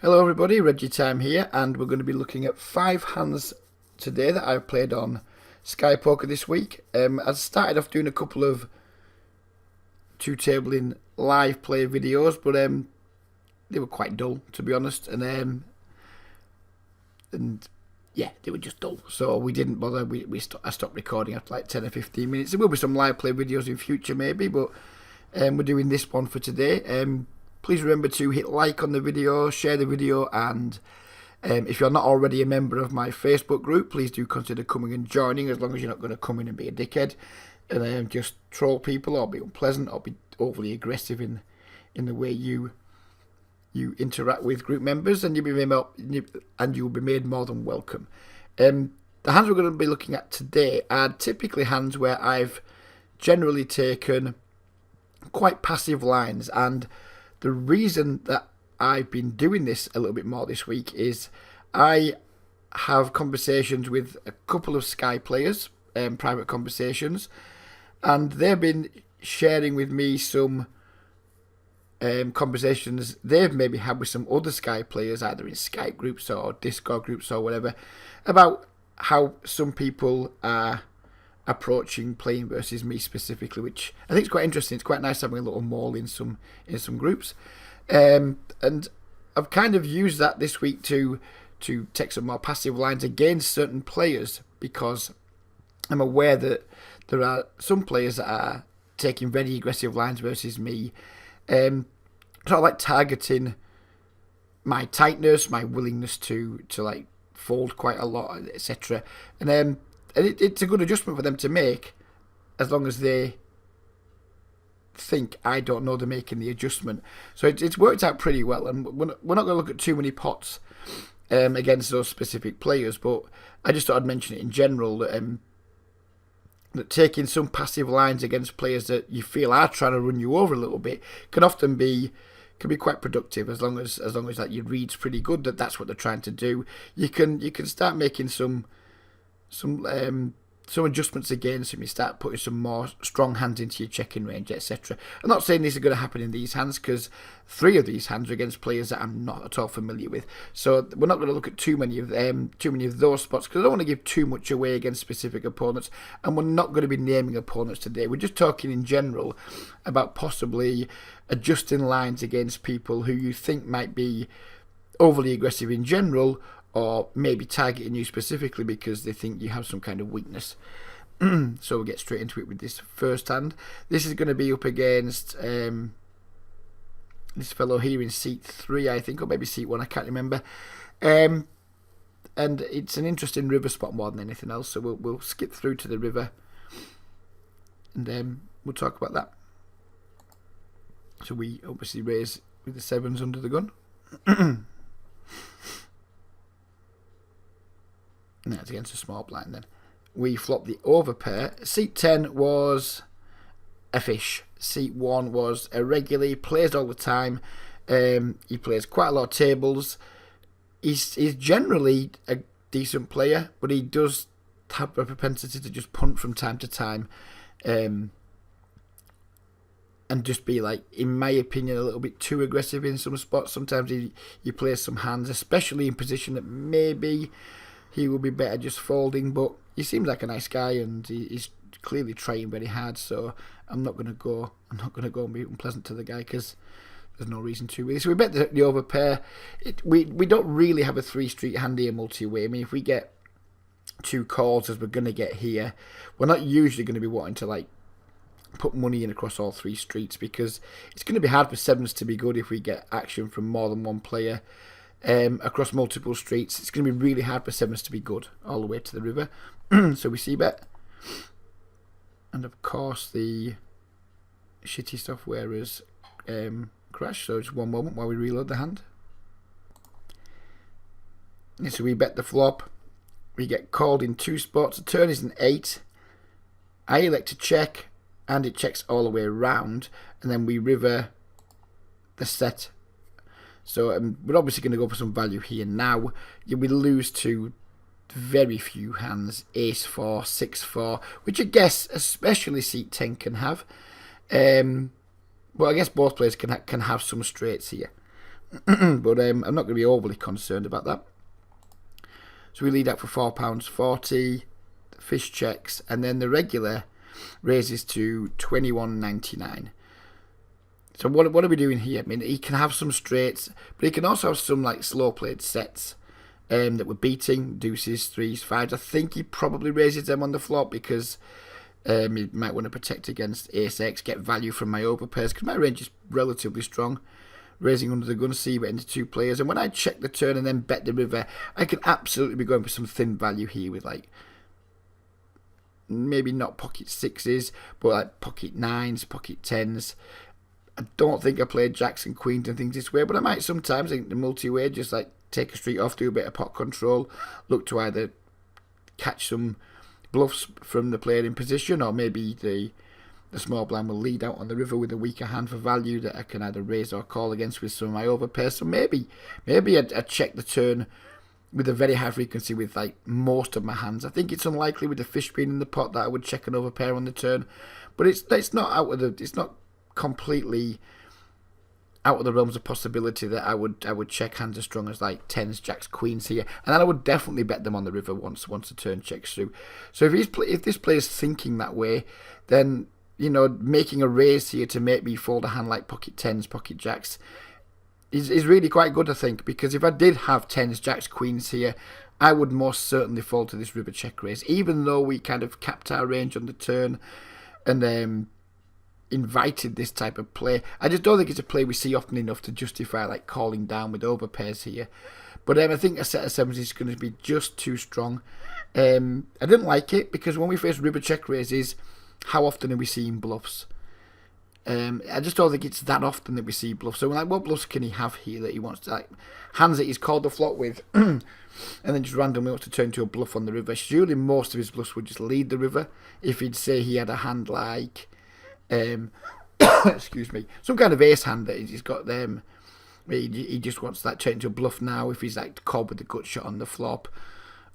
Hello everybody, Reggie Time here, and we're going to be looking at 5 hands today that I've played on Sky Poker this week. I started off doing a couple of two-tabling live play videos, but they were quite dull, to be honest, and yeah, they were just dull, so we didn't bother. I stopped recording after like 10 or 15 minutes. There will be some live play videos in future maybe, but we're doing this one for today. Please remember to hit like on the video, share the video, and if you're not already a member of my Facebook group, please do consider coming and joining, as long as you're not going to come in and be a dickhead and just troll people or be unpleasant or be overly aggressive in the way you interact with group members, and you'll be made more than welcome. The hands we're going to be looking at today are typically hands where I've generally taken quite passive lines, and the reason that I've been doing this a little bit more this week is I have conversations with a couple of Sky players, private conversations, and they've been sharing with me some conversations they've maybe had with some other Sky players, either in Skype groups or Discord groups or whatever, about how some people are approaching playing versus me specifically, which I think is quite interesting. It's quite nice having a little mall in some groups, and I've kind of used that this week to take some more passive lines against certain players, because I'm aware that there are some players that are taking very aggressive lines versus me, sort of like targeting my tightness, my willingness to like fold quite a lot, etc. And it's a good adjustment for them to make, as long as they think I don't know they're making the adjustment. So it's worked out pretty well, and we're not going to look at too many pots against those specific players, but I just thought I'd mention it in general, that taking some passive lines against players that you feel are trying to run you over a little bit can often be quite productive, as long as that your read's pretty good, that's what they're trying to do. You can start making some adjustments against them. You start putting some more strong hands into your checking range, etc. I'm not saying this is going to happen in these hands, because 3 of these hands are against players that I'm not at all familiar with. So we're not going to look at too many of those spots, because I don't want to give too much away against specific opponents, and we're not going to be naming opponents today. We're just talking in general about possibly adjusting lines against people who you think might be overly aggressive in general, or maybe targeting you specifically because they think you have some kind of weakness. So we'll get straight into it with this first hand. This is going to be up against this fellow here in seat 3, I think, or maybe seat 1, I can't remember. And it's an interesting river spot more than anything else, so we'll skip through to the river, and we'll talk about that. So we obviously raise with the 7s under the gun. And that's against a small blind then. We flop the over pair. Seat 10 was a fish. Seat 1 was a regular. He plays all the time. He plays quite a lot of tables. He's generally a decent player, but he does have a propensity to just punt from time to time, and just be, like, in my opinion, a little bit too aggressive in some spots. Sometimes he plays some hands, especially in position that maybe he will be better just folding, but he seems like a nice guy, and he's clearly trying very hard. So I'm not going to go and be unpleasant to the guy, because there's no reason to. Really. So we bet the over pair. We don't really have a 3-street hand here multi-way. I mean, if we get 2 calls, as we're going to get here, we're not usually going to be wanting to like put money in across all 3 streets, because it's going to be hard for 7s to be good if we get action from more than one player. Across multiple streets, it's going to be really hard for 7s to be good all the way to the river. So we see bet, and of course the shitty software is crashed. So just one moment while we reload the hand. And so we bet the flop. We get called in 2 spots. The turn is an 8. I elect to check, and it checks all the way around, and then we river the set. So we're obviously going to go for some value here now. We lose to very few hands, ace-4, 6-4, which I guess especially seat 10 can have. Well, I guess both players can have some straights here. But I'm not going to be overly concerned about that. So we lead out for £4.40, fish checks, and then the regular raises to £21.99. So what are we doing here? I mean, he can have some straights, but he can also have some like slow played sets that we're beating, deuces, threes, fives. I think he probably raises them on the flop because he might want to protect against ace X, get value from my overpairs, because my range is relatively strong. Raising under the gun, see bet into 2 players, and when I check the turn and then bet the river, I can absolutely be going for some thin value here with like maybe not pocket 6s, but like pocket 9s, pocket 10s. I don't think I played jacks and queens and things this way, but I might sometimes. I think the multi-way, just like take a street off, do a bit of pot control, look to either catch some bluffs from the player in position, or maybe the small blind will lead out on the river with a weaker hand for value that I can either raise or call against with some of my overpairs. So maybe I'd check the turn with a very high frequency with like most of my hands. I think it's unlikely with the fish being in the pot that I would check an overpair on the turn, but it's not completely out of the realms of possibility that I would check hands as strong as like 10s, jacks, queens here, and then I would definitely bet them on the river once the turn checks through. So if this player's thinking that way, then making a raise here to make me fold a hand like pocket 10s, pocket jacks is really quite good, I think, because if I did have 10s, jacks, queens here, I would most certainly fold to this river check raise, even though we kind of capped our range on the turn and invited this type of play. I just don't think it's a play we see often enough to justify like calling down with overpairs here. But I think a set of 7s is going to be just too strong. I didn't like it because when we face river check raises, how often are we seeing bluffs? I just don't think it's that often that we see bluffs. So like, what bluffs can he have here that he wants to, like hands that he's called the flop with and then just randomly wants to turn to a bluff on the river? Surely most of his bluffs would just lead the river. If he'd say he had a hand like excuse me, some kind of ace hand that he's got he just wants that turn into a bluff now if he's like called with the gut shot on the flop.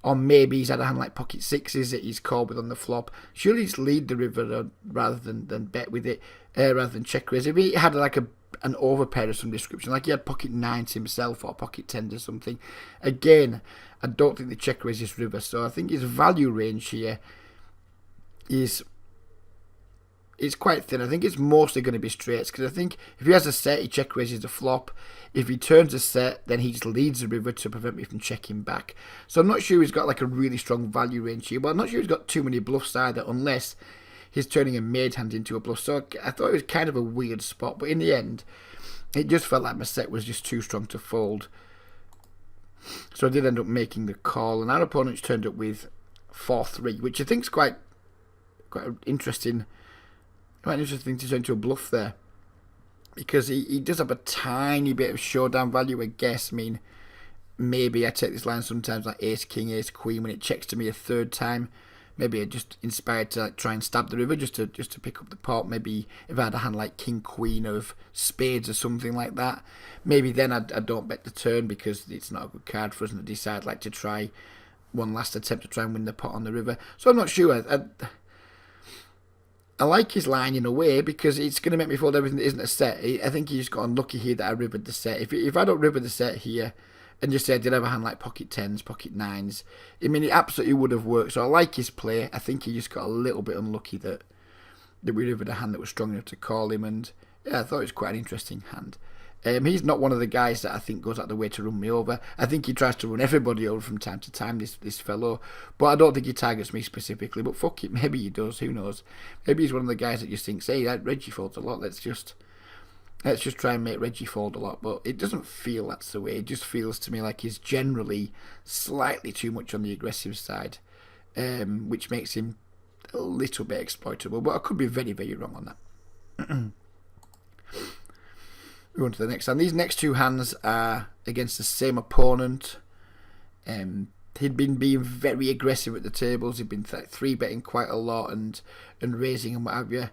Or maybe he's had a hand like pocket 6s that he's called with on the flop. Surely just lead the river rather than bet with it, rather than check raise. If he had like an overpair of some description, like he had pocket 9s himself or pocket 10s or something, again, I don't think the check raise is river. So I think his value range here is quite thin. I think it's mostly going to be straights, because I think if he has a set, he check raises the flop. If he turns a set, then he just leads the river to prevent me from checking back. So I'm not sure he's got like a really strong value range here. But I'm not sure he's got too many bluffs either, unless he's turning a made hand into a bluff. So I thought it was kind of a weird spot. But in the end, it just felt like my set was just too strong to fold. So I did end up making the call. And our opponent's turned up with 4-3, which I think is quite interesting. Quite interesting to turn to a bluff there, because he does have a tiny bit of showdown value, I guess. I mean, maybe I take this line sometimes like ace king, ace queen when it checks to me a third time. Maybe I'm just inspired to like try and stab the river just to pick up the pot. Maybe if I had a hand like king queen of spades or something like that, maybe then I don't bet the turn because it's not a good card for us, and I decide like to try one last attempt to try and win the pot on the river. So I'm not sure. I like his line in a way because it's going to make me fold everything that isn't a set. I think he just got unlucky here that I rivered the set. If I don't river the set here and just say I did have a hand like pocket 10s, pocket 9s, I mean, it absolutely would have worked. So I like his play. I think he just got a little bit unlucky that we rivered a hand that was strong enough to call him. And yeah, I thought it was quite an interesting hand. He's not one of the guys that I think goes out the way to run me over. I think he tries to run everybody over from time to time, this fellow. But I don't think he targets me specifically. But fuck it, maybe he does. Who knows? Maybe he's one of the guys that just thinks, hey, Reggie folds a lot. Let's just try and make Reggie fold a lot. But it doesn't feel that's the way. It just feels to me like he's generally slightly too much on the aggressive side, which makes him a little bit exploitable. But I could be very, very wrong on that. We on to the next hand. These next two hands are against the same opponent. He'd been being very aggressive at the tables. He'd been 3-betting quite a lot and raising and what have you.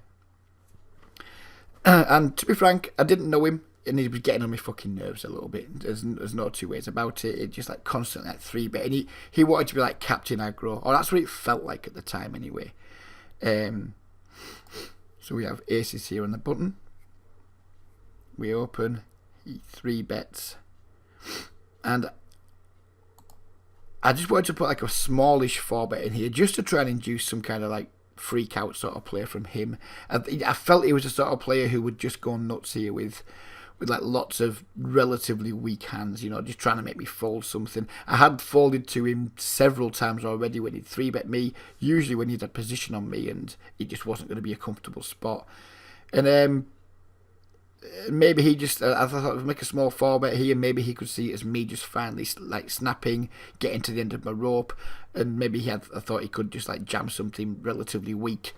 And to be frank, I didn't know him, and he was getting on my fucking nerves a little bit. There's no two ways about it. It just like constantly like 3-betting. He wanted to be like Captain Aggro, or that's what it felt like at the time anyway. So we have aces here on the button. We open. He 3-bets. And I just wanted to put like a smallish 4-bet in here just to try and induce some kind of like freak out sort of play from him. I felt he was a sort of player who would just go nuts here with like lots of relatively weak hands, you know, just trying to make me fold something. I had folded to him several times already when he'd 3-bet me, usually when he'd had position on me and it just wasn't going to be a comfortable spot. And maybe he just, I thought I'd make a small 4-bet here, maybe he could see it as me just finally like snapping, getting to the end of my rope, and maybe I thought he could just like jam something relatively weak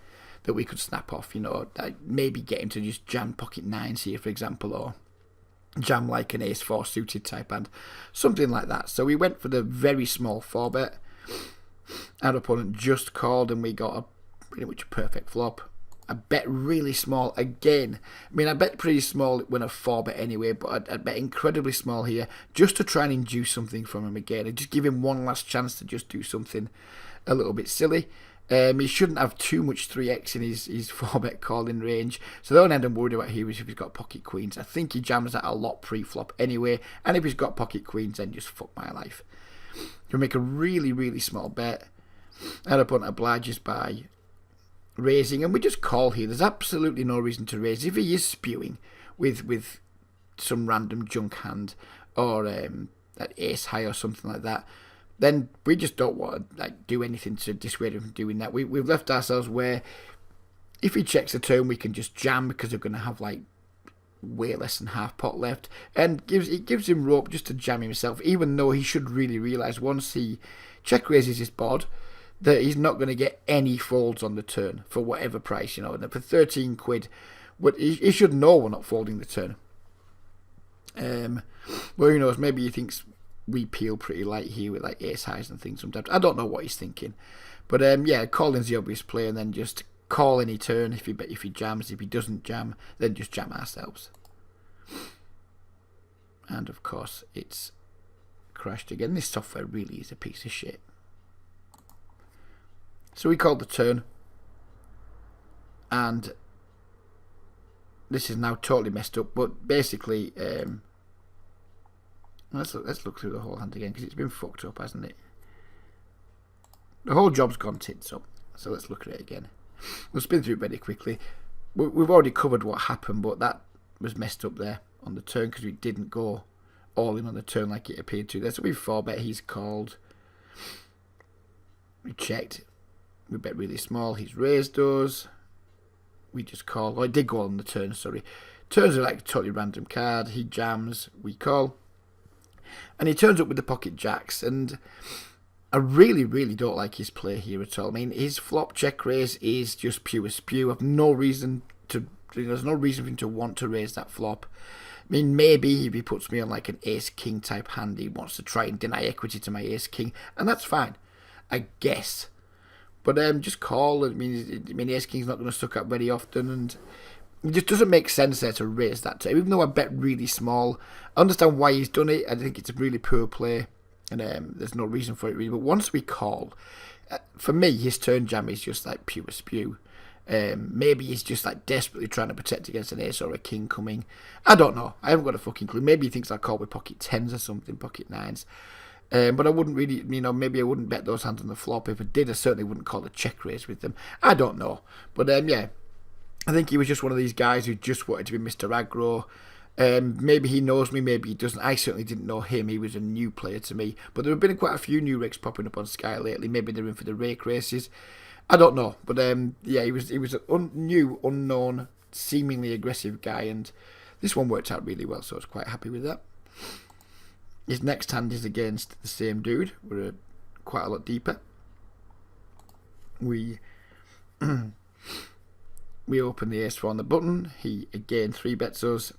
that we could snap off, you know, like maybe get him to just jam pocket 9s here, for example, or jam like an ace-4 suited type hand, something like that. So we went for the very small 4-bet. Our opponent just called and we got pretty much a perfect flop. I bet really small again. I mean, I bet pretty small when a 4-bet anyway, but I'd bet incredibly small here just to try and induce something from him again and just give him one last chance to just do something a little bit silly. He shouldn't have too much 3x in his 4-bet calling range. So the only end I'm worried about here is if he's got pocket queens. I think he jams that a lot pre-flop anyway. And if he's got pocket queens, then just fuck my life. He'll make a really, really small bet. Our opponent obliges by raising. And we just call here. There's absolutely no reason to raise. If he is spewing with some random junk hand or an ace high or something like that, then we just don't want to like do anything to dissuade him from doing that. We've left ourselves where if he checks the turn, we can just jam because we're going to have like way less than half pot left, and it gives him rope just to jam himself, even though he should really realise once he check raises his board that he's not going to get any folds on the turn for whatever price, you know. And for 13 quid, but he should know we're not folding the turn. Well, who knows, maybe he thinks we peel pretty light here with like ace highs and things sometimes. I don't know what he's thinking. But yeah, calling's the obvious play, and then just call any turn if he jams. If he doesn't jam, then just jam ourselves. And of course it's crashed again. This software really is a piece of shit. So we called the turn, and this is now totally messed up, but basically let's look through the whole hand again, because it's been fucked up, hasn't it? The whole job's gone tits up. So let's look at it again. We'll spin through it very quickly. We've already covered what happened, but that was messed up there on the turn because we didn't go all in on the turn like it appeared to there. So we've 4-bet, he's called. We checked. We bet really small, he's raised us. We just call. Oh, I did go on the turn, sorry. Turns are like a totally random card. He jams, we call. And he turns up with the pocket jacks, and I really, really don't like his play here at all. I mean, his flop check raise is just pure spew. I've no reason to, there's no reason for him to want to raise that flop. I mean, maybe if he puts me on like an ace-king type hand, he wants to try and deny equity to my ace-king, and that's fine, I guess. But just call. I mean, ace-king's not going to suck up very often, and it just doesn't make sense there to raise that turn. Even though I bet really small, I understand why he's done it. I think it's a really poor play, and there's no reason for it really. But once we call, for me, his turn jam is just like pure spew. Maybe he's just like desperately trying to protect against an ace or a king coming. I don't know. I haven't got a fucking clue. Maybe he thinks I'll call with pocket 10s or something, pocket 9s. But I wouldn't really, maybe I wouldn't bet those hands on the flop. If I did, I certainly wouldn't call a check raise with them. I don't know. But yeah, I think he was just one of these guys who just wanted to be Mr. Aggro. Maybe he knows me, maybe he doesn't. I certainly didn't know him. He was a new player to me. But there have been quite a few new rigs popping up on Sky lately. Maybe they're in for the rake races. I don't know. But yeah, he was an new, unknown, seemingly aggressive guy. And this one worked out really well, so I was quite happy with that. His next hand is against the same dude. We're quite a lot deeper. We open the ace-4 on the button. He again 3-bets us.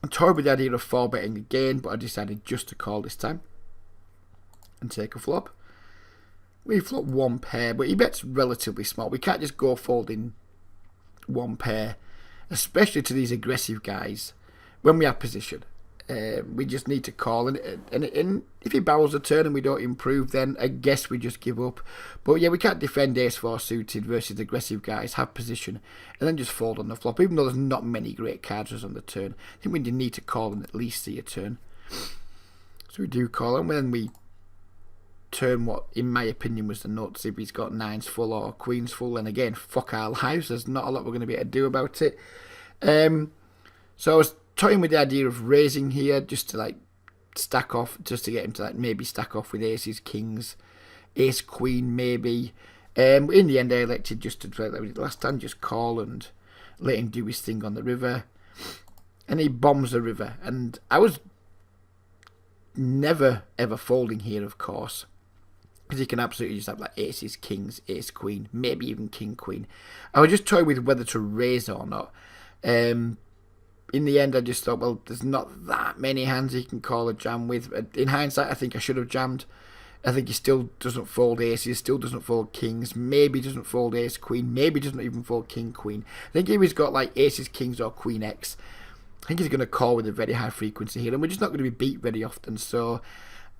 I toyed with the idea of 4-betting again, but I decided just to call this time and take a flop. We flop one pair, but he bets relatively small. We can't just go folding one pair, especially to these aggressive guys when we have position. We just need to call, and if he barrels a turn and we don't improve, then I guess we just give up. But yeah, we can't defend ace-4 suited versus aggressive guys, have position, and then just fold on the flop. Even though there's not many great cards on the turn, I think we need to call and at least see a turn. So we do call, and then we turn what, in my opinion, was the nuts. If he's got 9s full or queens full, and again, fuck our lives. There's not a lot we're going to be able to do about it. So I was toying with the idea of raising here just to like stack off, just to get him to like maybe stack off with aces, kings, ace, queen, maybe. In the end, I elected just to play like last time, just call and let him do his thing on the river. And he bombs the river, and I was never ever folding here, of course, because you can absolutely just have like aces, kings, ace, queen, maybe even king, queen. I was just toying with whether to raise or not. In the end, I just thought, well, there's not that many hands he can call a jam with. In hindsight, I think I should have jammed. I think he still doesn't fold aces, still doesn't fold kings, maybe doesn't fold ace, queen, maybe doesn't even fold king, queen. I think if he's got like aces, kings, or queen X, I think he's going to call with a very high frequency here, and we're just not going to be beat very often. So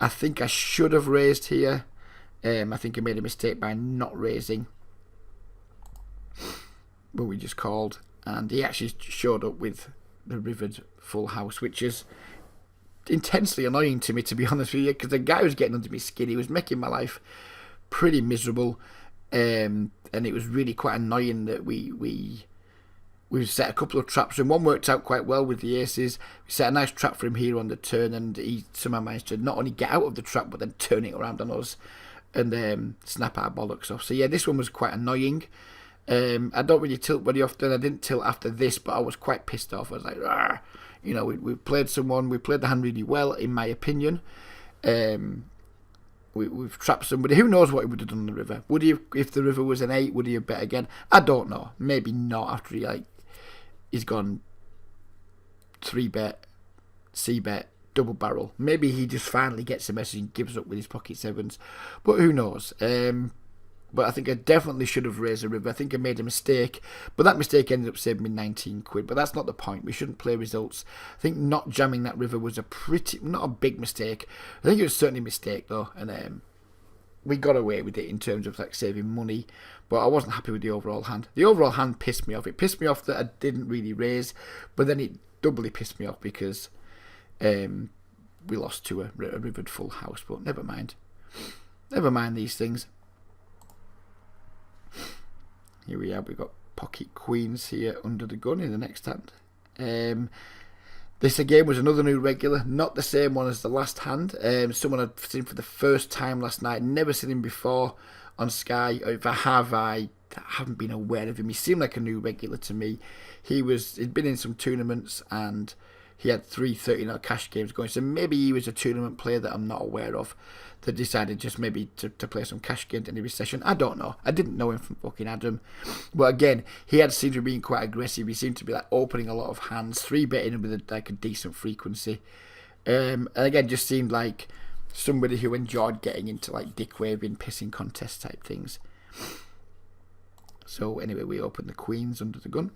I think I should have raised here. I think I made a mistake by not raising, but we just called, and he actually showed up with the rivered full house, which is intensely annoying to me, to be honest with you, because the guy was getting under my skin. He was making my life pretty miserable, and it was really quite annoying that we set a couple of traps, and one worked out quite well with the aces. We set a nice trap for him here on the turn, and he somehow managed to not only get out of the trap, but then turn it around on us and snap our bollocks off. So yeah, this one was quite annoying. I don't really tilt very often. I didn't tilt after this, but I was quite pissed off. I was like, "Argh." You know, we played we played the hand really well, in my opinion. We've trapped somebody. Who knows what he would have done on the river? Would he have, if the river was an 8, would he have bet again? I don't know. Maybe not after he's gone 3-bet, C-bet, double barrel. Maybe he just finally gets a message and gives up with his pocket 7s. But who knows? But I think I definitely should have raised a river. I think I made a mistake, but that mistake ended up saving me 19 quid. But that's not the point. We shouldn't play results. I think not jamming that river was not a big mistake. I think it was certainly a mistake though, and we got away with it in terms of like saving money. But I wasn't happy with the overall hand. The overall hand pissed me off. It pissed me off that I didn't really raise, but then it doubly pissed me off because we lost to a rivered full house. But never mind. Never mind these things. Here we are, we've got pocket queens here under the gun in the next hand. This again was another new regular, not the same one as the last hand. Someone I'd seen for the first time last night, never seen him before on Sky. If I have, I haven't been aware of him. He seemed like a new regular to me. He'd been in some tournaments and he had 3 30 cash games going, so maybe he was a tournament player that I'm not aware of, that decided just maybe to play some cash games in every session. I don't know. I didn't know him from fucking Adam. But again, he had seemed to be being quite aggressive. He seemed to be like opening a lot of hands, 3-betting with a decent frequency. And again, just seemed like somebody who enjoyed getting into like dick waving, pissing contest type things. So anyway, we open the queens under the gun.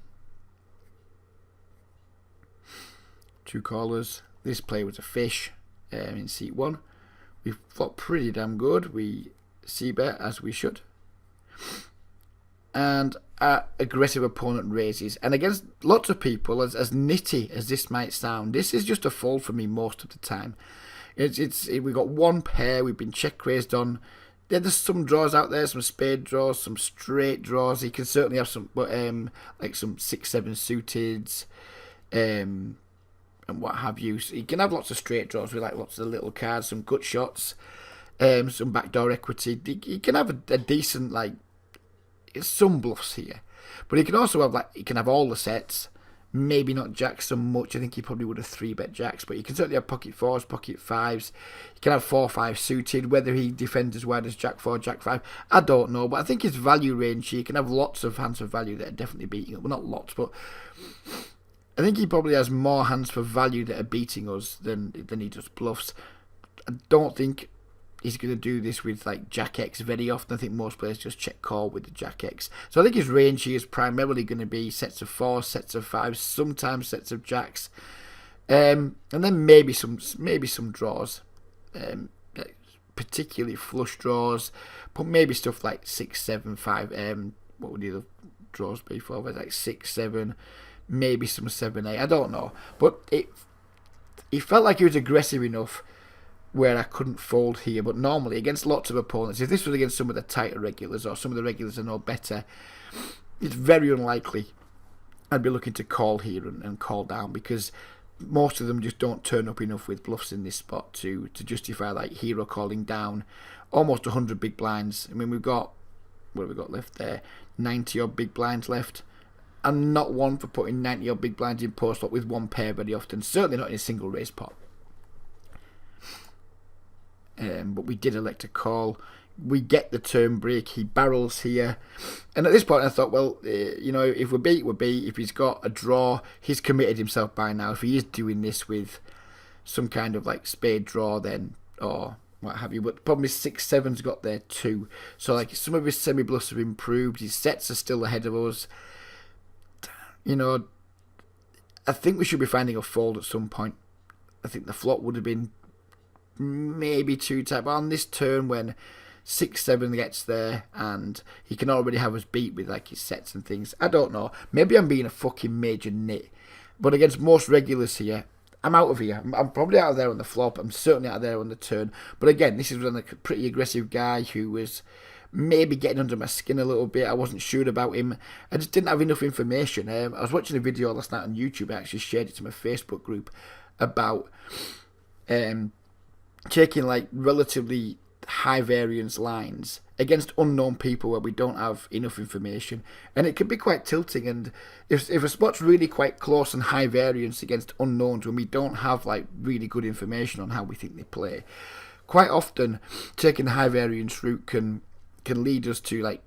2 callers. This play was a fish in seat 1. We fought pretty damn good. We c-bet as we should. And our aggressive opponent raises. And against lots of people, as nitty as this might sound, this is just a fold for me most of the time. We've got one pair, we've been check raised on. Yeah, there's some draws out there, some spade draws, some straight draws. He can certainly have some, like some 6-7 suiteds. And what have you. So you can have lots of straight draws with like lots of little cards, some gut shots, some backdoor equity. You can have a decent like some bluffs here, but you can also have you can have all the sets. Maybe not jacks so much. I think he probably would have 3-bet jacks, but you can certainly have pocket 4s, pocket 5s. You can have 4-5 suited. Whether he defends as wide as jack 4, jack 5, I don't know. But I think his value range, you can have lots of hands for value that are definitely beating it. Well, not lots, but I think he probably has more hands for value that are beating us than he does bluffs. I don't think he's going to do this with like Jack X very often. I think most players just check call with the Jack X. So I think his range here is primarily going to be sets of 4s, sets of 5s, sometimes sets of jacks. And then maybe some draws, particularly flush draws, but maybe stuff like 6, 7, 5. What would the other draws be for? Like 6, 7, maybe some 7, 8. I don't know, but it felt like he was aggressive enough where I couldn't fold here. But normally against lots of opponents, if this was against some of the tighter regulars or some of the regulars I know better, it's very unlikely I'd be looking to call here and call down, because most of them just don't turn up enough with bluffs in this spot to justify like hero calling down almost 100 big blinds. I mean, we've got, what have we got left there? 90 odd big blinds left. I'm not one for putting 90 odd big blinds in post flop with one pair very often, certainly not in a single raise pot. But we did elect a call. We get the turn break. He barrels here, and at this point I thought, well, if we beat, we beat. If he's got a draw, he's committed himself by now. If he is doing this with some kind of like spade draw, then or what have you. But the problem is 6-7's got there too. So like some of his semi bluffs have improved. His sets are still ahead of us. I think we should be finding a fold at some point. I think the flop would have been maybe too tight, but on this turn when 6-7 gets there and he can already have us beat with like his sets and things, I don't know. Maybe I'm being a fucking major nit, but against most regulars here, I'm out of here. I'm probably out of there on the flop. I'm certainly out of there on the turn. But again, this is a pretty aggressive guy who was maybe getting under my skin a little bit. I wasn't sure about him. I just didn't have enough information. I was watching a video last night on YouTube. I actually shared it to my Facebook group about taking like relatively high variance lines against unknown people where we don't have enough information, and it can be quite tilting. And if a spot's really quite close and high variance against unknowns when we don't have like really good information on how we think they play, quite often taking the high variance route can lead us to like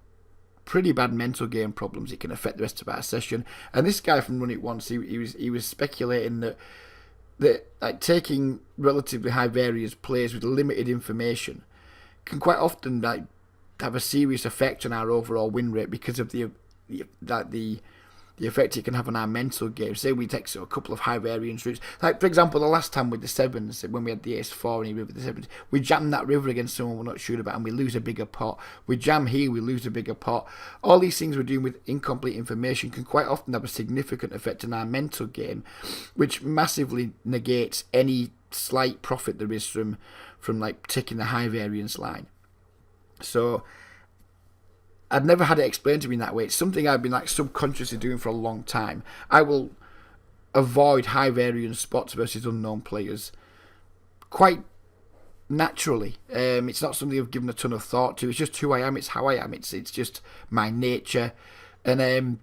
pretty bad mental game problems. It can affect the rest of our session. And this guy from Run It Once, he was speculating that like taking relatively high variance plays with limited information can quite often like have a serious effect on our overall win rate because of the effect it can have on our mental game. Say we take a couple of high variance routes, like for example the last time with the sevens, when we had the ace-4 and he rivered the sevens, we jam that river against someone we're not sure about and we lose a bigger pot. We jam here, we lose a bigger pot. All these things we're doing with incomplete information can quite often have a significant effect on our mental game, which massively negates any slight profit there is from like taking the high variance line. So I'd never had it explained to me in that way. It's something I've been like subconsciously doing for a long time. I will avoid high variance spots versus unknown players quite naturally. It's not something I've given a ton of thought to. It's just who I am. It's how I am. It's just my nature. And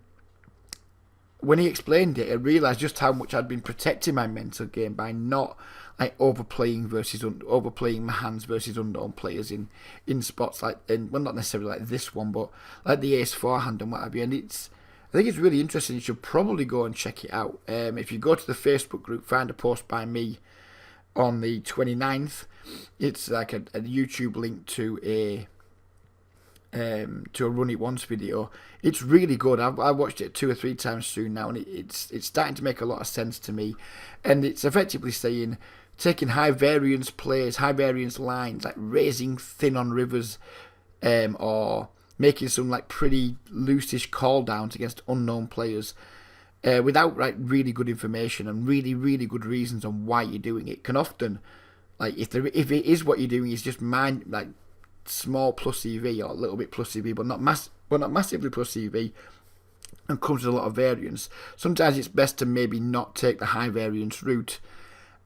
when he explained it, I realised just how much I'd been protecting my mental game by not like overplaying my hands versus unknown players in spots like, well, not necessarily like this one, but like the ace-4 hand and what have you. And I think it's really interesting. You should probably go and check it out. If you go to the Facebook group, find a post by me on the 29th. It's like a YouTube link to a Run It Once video. It's really good. I've watched it 2 or 3 times soon now, and it's starting to make a lot of sense to me. And it's effectively saying taking high variance plays, high variance lines, like raising thin on rivers, or making some like pretty loosish call downs against unknown players, without like really good information and really, really good reasons on why you're doing it, can often, like if it is what you're doing is just like small plus EV or a little bit plus EV, but not massively plus EV, and comes with a lot of variance. Sometimes it's best to maybe not take the high variance route,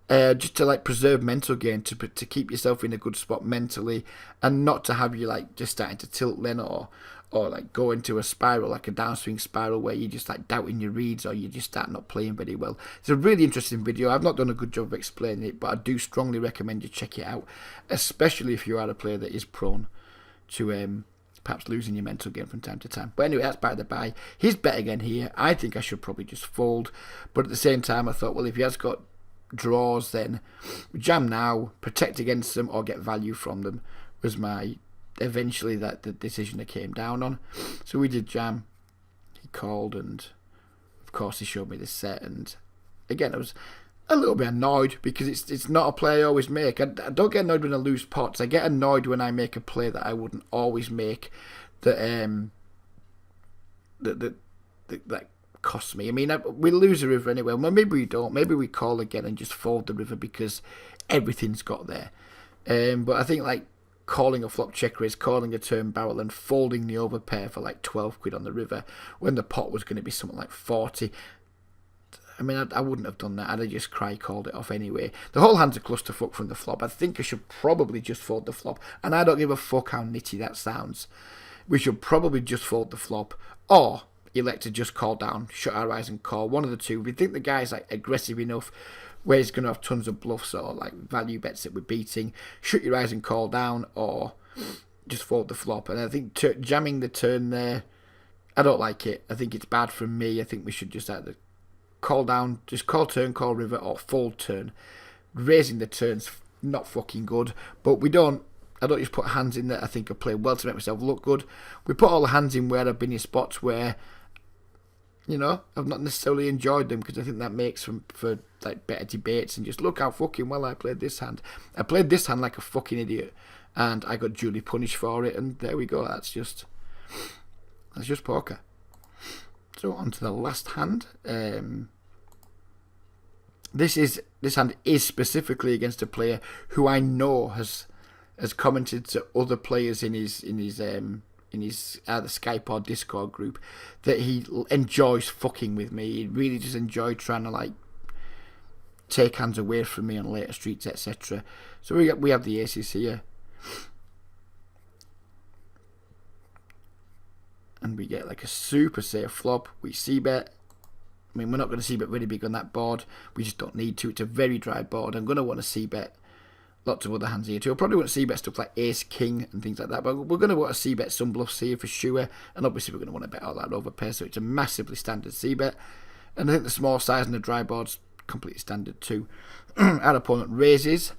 just to like preserve mental gain, to keep yourself in a good spot mentally, and not to have you like just starting to tilt then or like go into a spiral, like a downswing spiral where you're just like doubting your reads or you just start not playing very well. It's a really interesting video. I've not done a good job of explaining it, but I do strongly recommend you check it out, especially if you are a player that is prone to perhaps losing your mental game from time to time. But anyway, that's by the by. He's bet again here. I think I should probably just fold, but at the same time I thought, well, if he has got draws, then jam now, protect against them, or get value from them, was my eventually the decision I came down on. So we did jam. He called, and of course he showed me the set, and again a little bit annoyed because it's not a play I always make. I don't get annoyed when I lose pots. I get annoyed when I make a play that I wouldn't always make that that costs me. I mean, we lose the river anyway. Well, maybe we don't. Maybe we call again and just fold the river because everything's got there. But I think like calling a flop check raise, calling a turn barrel and folding the overpair for like 12 quid on the river when the pot was going to be something like 40. I mean, I wouldn't have done that. I'd have just called it off anyway. The whole hand's a clusterfuck from the flop. I think I should probably just fold the flop. And I don't give a fuck how nitty that sounds. We should probably just fold the flop. Or elect to just call down, shut our eyes and call. One of the two. If we think the guy's like aggressive enough where he's going to have tons of bluffs or like value bets that we're beating, shut your eyes and call down or just fold the flop. And I think jamming the turn there, I don't like it. I think it's bad from me. I think we should just either call down, just call turn, call river, or fold turn. Raising the turn's not fucking good, but I don't just put hands in that I think I play well to make myself look good. We put all the hands in where I've been in spots where, you know, I've not necessarily enjoyed them because I think that makes for like better debates and just look how fucking well I played this hand. I played this hand like a fucking idiot and I got duly punished for it, and there we go. That's just poker. So on to the last hand. This hand is specifically against a player who I know has commented to other players in his either Skype or Discord group that he enjoys fucking with me. He really just enjoyed trying to like take hands away from me on later streets, etc. So we have the aces here. And we get like a super safe flop. We c-bet. I mean, we're not going to c-bet really big on that board. We just don't need to. It's a very dry board. I'm going to want to c-bet lots of other hands here too. I probably want to c-bet stuff like ace, king and things like that. But we're going to want to c-bet some bluffs here for sure. And obviously we're going to want to bet all that overpair. So it's a massively standard c-bet. And I think the small size and the dry board's completely standard too. Our opponent raises.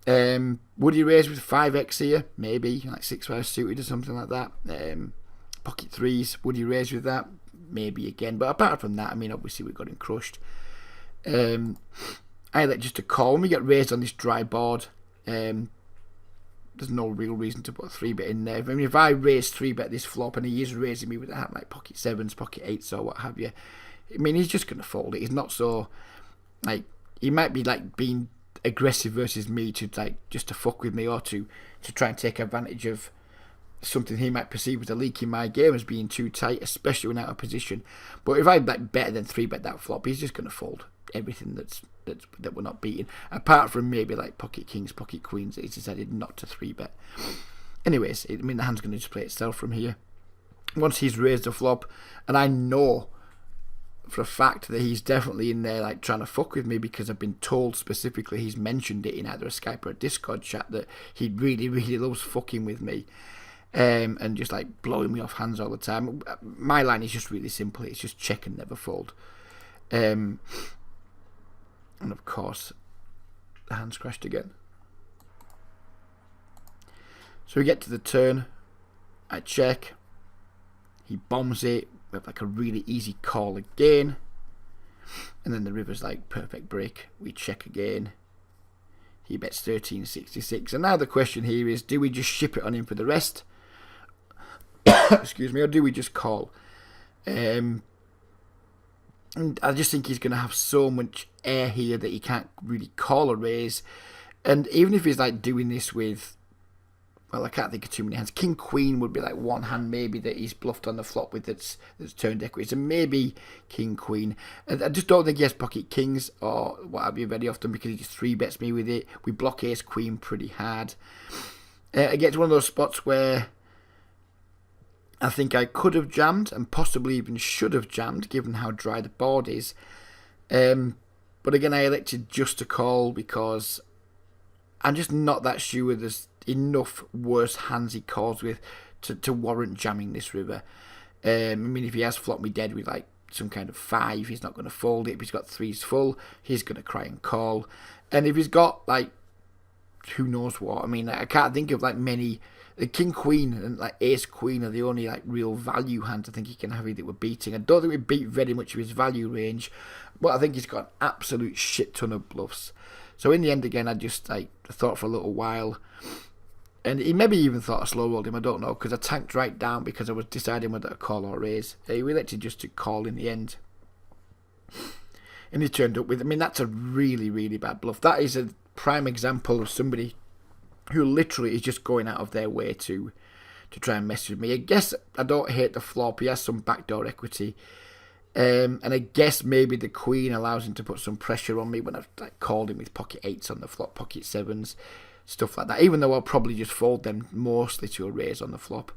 Would he raise with 5x here? Maybe. Like 6-5 suited or something like that. Pocket threes, would he raise with that? Maybe again, but apart from that, I mean, obviously we got him crushed. I like just to call. When we get raised on this dry board, there's no real reason to put a 3-bet in there. I mean, if I raise 3-bet this flop and he is raising me with a hand like pocket 7s, pocket 8s or what have you, I mean, he's just going to fold it. He's not so, like, he might be like being aggressive versus me to like just to fuck with me or to try and take advantage of something he might perceive as a leak in my game as being too tight, especially when out of position. But if I like better than 3-bet that flop, he's just going to fold everything that we're not beating, apart from maybe like pocket kings, pocket queens that he's decided not to 3-bet. Anyways, I mean, the hand's going to just play itself from here. Once he's raised a flop, and I know for a fact that he's definitely in there like trying to fuck with me because I've been told specifically, he's mentioned it in either a Skype or a Discord chat, that he really, really loves fucking with me. And just like blowing me off hands all the time. My line is just really simple. It's just check and never fold. And of course, the hand's crashed again. So we get to the turn. I check. He bombs it. We have like a really easy call again. And then the river's like perfect break. We check again. He bets 13.66. And now the question here is, do we just ship it on him for the rest? Excuse me, or do we just call? And I just think he's going to have so much air here that he can't really call a raise. And even if he's like doing this with, well, I can't think of too many hands. King Queen would be like one hand maybe that he's bluffed on the flop with that's turned equity. So maybe King Queen. And I just don't think he has pocket kings or what have you very often because he just 3-bets me with it. We block ace queen pretty hard. I get to one of those spots where I think I could have jammed and possibly even should have jammed given how dry the board is. But again, I elected just to call because I'm just not that sure there's enough worse hands he calls with to warrant jamming this river. I mean, if he has flopped me dead with like some kind of 5, he's not going to fold it. If he's got 3s full, he's going to cry and call. And if he's got like who knows what. I mean, I can't think of like many. The King Queen and like Ace Queen are the only like real value hands I think he can have that we're beating. I don't think we beat very much of his value range, but I think he's got an absolute shit ton of bluffs. So in the end, again, I just like thought for a little while, and he maybe even thought I slow rolled him. I don't know, because I tanked right down because I was deciding whether to call or raise. He elected just to call in the end, and he turned up with. I mean, that's a really, really bad bluff. That is a prime example of somebody who literally is just going out of their way to try and mess with me. I guess I don't hate the flop. He has some backdoor equity. And I guess maybe the Queen allows him to put some pressure on me when I've like, called him with pocket 8s on the flop, pocket 7s, stuff like that. Even though I'll probably just fold them mostly to a raise on the flop.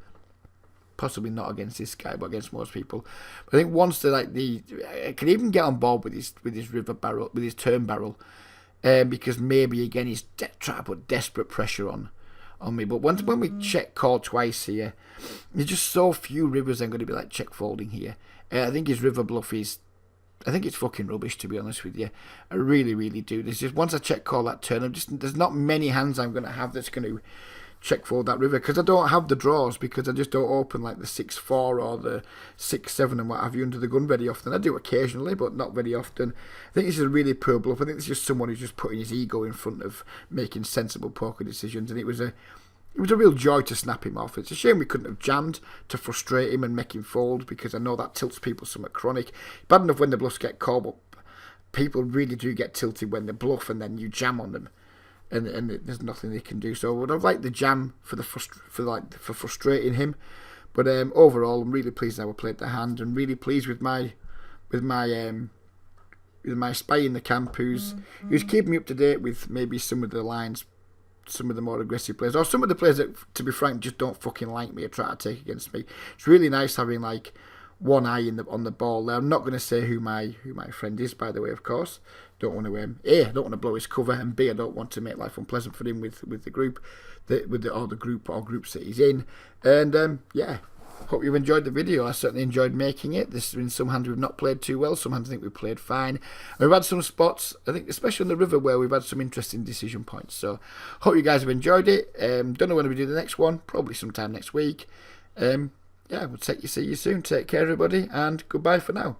Possibly not against this guy, but against most people. But I think once I can even get on board with his river barrel, with his turn barrel. Because maybe again he's trying to put desperate pressure on me. But when we check call twice here, there's just so few rivers I'm going to be like check folding here. I think his river bluff is, I think it's fucking rubbish, to be honest with you. I really, really do. There's just once I check call that turn, there's not many hands I'm going to have that's going to check fold that river, because I don't have the draws, because I just don't open like the 6-4 or the 6-7 and what have you under the gun very often. I do occasionally, but not very often. I think this is a really poor bluff. I think it's just someone who's just putting his ego in front of making sensible poker decisions, and it was a real joy to snap him off. It's a shame we couldn't have jammed to frustrate him and make him fold, because I know that tilts people somewhat chronic. Bad enough when the bluffs get called, but people really do get tilted when they bluff and then you jam on them. And there's nothing they can do. So I would have liked the jam for frustrating him, but overall I'm really pleased how I played the hand, and really pleased with my spy in the camp who's keeping me up to date with maybe some of the lines, some of the more aggressive players, or some of the players that, to be frank, just don't fucking like me or try to take against me. It's really nice having like one eye on the ball there. I'm not going to say who my friend is, by the way, of course. Don't want to A, I don't want to blow his cover, and B, I don't want to make life unpleasant for him with the group, groups that he's in. And yeah, hope you've enjoyed the video. I certainly enjoyed making it. There's been some hands we've not played too well. Some hands I think we've played fine. And we've had some spots, I think, especially on the river, where we've had some interesting decision points. So hope you guys have enjoyed it. Don't know when we do the next one. Probably sometime next week. Yeah, we'll see you soon. Take care, everybody, and goodbye for now.